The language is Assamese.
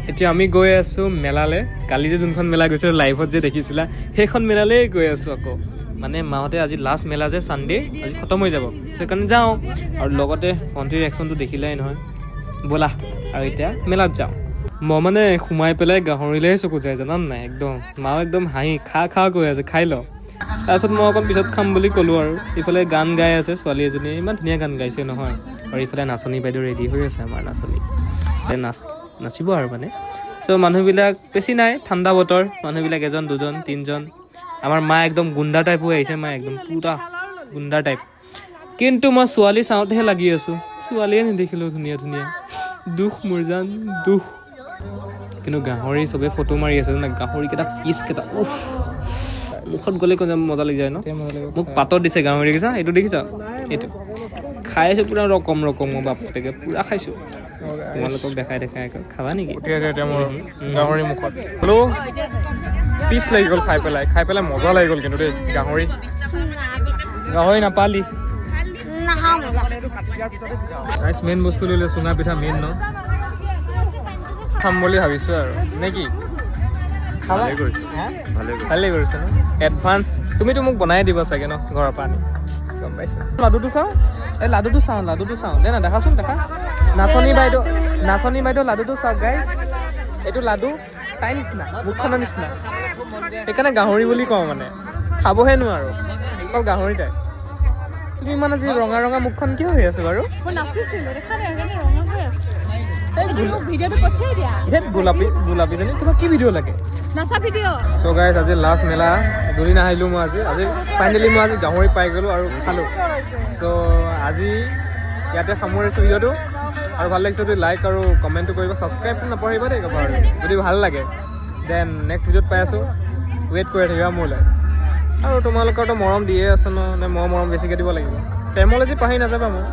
এতিয়া আমি গৈ আছোঁ মেলালৈ। কালি যে যোনখন মেলা গৈছিলোঁ লাইভত যে দেখিছিলা সেইখন মেলালৈ গৈ আছোঁ আকৌ। মানে মাহঁতে আজি লাষ্ট মেলা যে ছানডে আজি খতম হৈ যাব, সেইকাৰণে যাওঁ। আৰু লগতে ভণ্টিৰ ৰিয়েকশ্যনটো দেখিলাই নহয়। ব'লা আৰু এতিয়া মেলাত যাওঁ। মই মানে সোমাই পেলাই গাহৰিলৈহে চকু যায় জানান নাই। একদম মাও একদম হাঁহি খা কৈ আছে, খাই ল। তাৰপিছত মই অকণ পিছত খাম বুলি ক'লোঁ আৰু। ইফালে গান গাই আছে ছোৱালী এজনীয়ে, ইমান ধুনীয়া গান গাইছে নহয়। আৰু ইফালে নাচনী বাইদেউ ৰেডি হৈ আছে, আমাৰ নাচনী নাচিব আৰু মানে। চ' মানুহবিলাক বেছি নাই, ঠাণ্ডা বতৰ, মানুহবিলাক এজন দুজন তিনিজন। আমাৰ মা একদম গুণ্ডা টাইপ হৈ আহিছে, মা একদম পুৰা গুণ্ডা টাইপ। কিন্তু মই ছোৱালী চাওঁতেহে লাগি আছোঁ, ছোৱালীয়ে নেদেখিলোঁ ধুনীয়া ধুনীয়া। দুখ মোৰ জান দুখ। কিন্তু গাহৰি চবেই ফটো মাৰি আছে জানা, গাহৰিকেইটা পিচকেইটা উফ, মুখত গ'লে মজা লাগি যায় ন। মোক পাতত দিছে গাহৰি, দেখিছা এইটো দেখিছা, এইটো খাই আছোঁ পুৰা ৰকম মই বাপেকে পুৰা খাইছোঁ। তোমালোকক দেখাই খাবা নেকি? এতিয়া মোৰ গাহৰি মুখত হেল্ল' পিচ লাগি গ'ল, খাই পেলাই মজা লাগি গ'ল। কিন্তু দেই গাহৰি নাপালি মেইন বস্তু লৈ চুঙা পিঠা মেইন ন, খাম বুলি ভাবিছোঁ আৰু নে কি? ভালেই কৰিছে ন। এডভান্স তুমিতো মোক বনাই দিব চাগে ন ঘৰৰ পৰা আনি, গম পাইছোঁ। লাডুটো চাওঁ, এই লাডুটো চাওঁ দে না, দেখাচোন দেখা। নাচনী বাইদেউ লাডুটো চাওক গাইজ। এইটো লাডু তাই নিচিনা, মুখখনৰ নিচিনা, সেইকাৰণে গাহৰি বুলি কওঁ। মানে খাবহে নোৱাৰোঁ, অকল গাহৰি টাইপ। তুমি ইমান আজি ৰঙা মুখখন কিয় হৈ আছে বাৰু? গোলাপীজনী তোমাক কি ভিডিঅ' লাগে? চ' গাইজ আজি লাষ্ট মেলা, দুদিন আহিলোঁ মই আজি ফাইনেলি মই আজি গাহৰি পাই গ'লোঁ আৰু খালোঁ। চ' আজি ইয়াতে সামৰিছোঁ ভিডিঅ'টো। আৰু ভাল লাগিছে যদি লাইক আৰু কমেণ্টটো কৰিব, ছাবস্ক্ৰাইবটো নপঢ়িবা দেই বাৰু। যদি ভাল লাগে দেন নেক্সট ভিডিঅ'ত পাই আছোঁ, ৱেইট কৰি থাকিবা মোলৈ। আৰু তোমালোকৰতো মৰম দিয়ে আছে ন, নে মই মৰম বেছিকৈ দিব লাগিব? টেৰ্মলজি পাহৰি নাযাবা মোক।